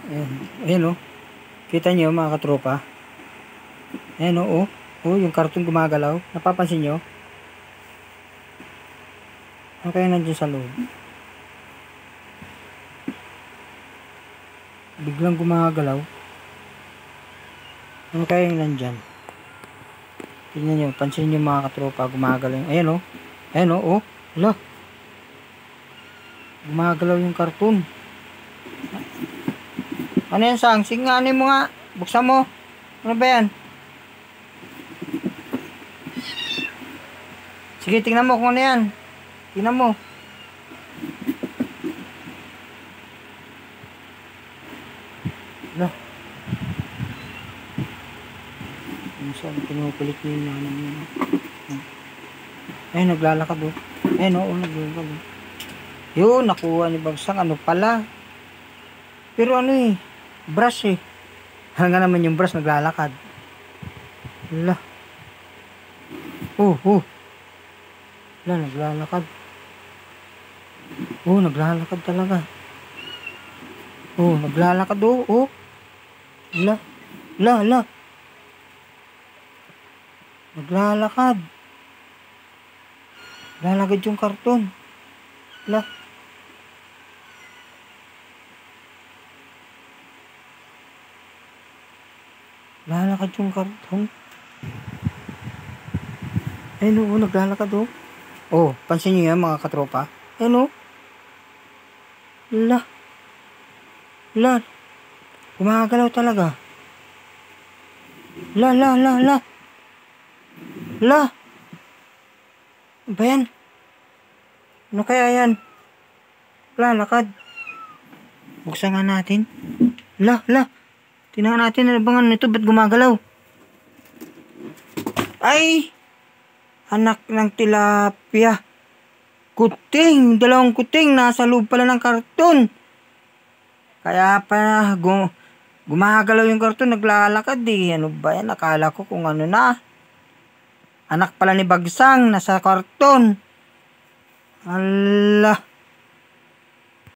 Ayan, ayan o. Kita nyo mga katropa. Ayan o. Yung karton gumagalaw. Napapansin nyo? Ano kaya nandiyan sa loob? Biglang gumagalaw. Ano kaya yung nandyan? Tingnan nyo. Pansin nyo mga katropa. Gumagalaw. Ayan o. Ayan o. Hala. Gumagalaw yung karton. Ano yan, Sang? Singanin mo nga. Buksan mo. Ano ba yan? Sige, tingnan mo kung ano yan. Tingnan mo. Hala. Minsan, pinukulit niyo yung nanay niya. Ayun, naglalakad o. Ayun o, naglalakad o. Yun, nakuha ni Bagsang. Ano pala? Pero ano eh. Brush eh. Hanga naman yung brush naglalakad. Hala. Hala, naglalakad. Naglalakad talaga. Naglalakad o. Hala. Naglalakad. Lalagad yung karton. Hala. Lalakad yung karton. Ayun o, naglalakad o. Pansin nyo yan mga katropa. Ayun o. Hala. Gumagalaw talaga. Hala. Ba yan? Ano kaya yan? Lalakad. Buksan nga natin. Hala. Tingnan natin ano bang ano nito. Ba't gumagalaw? Ay! Anak ng tilapia. Kuting. Dalawang kuting. Nasa loob pala ng karton. Kaya pa gumagalaw yung karton. Naglalakad eh. Ano ba yan? Akala ko kung ano na. Anak pala ni Bagsang. Nasa karton. Ala.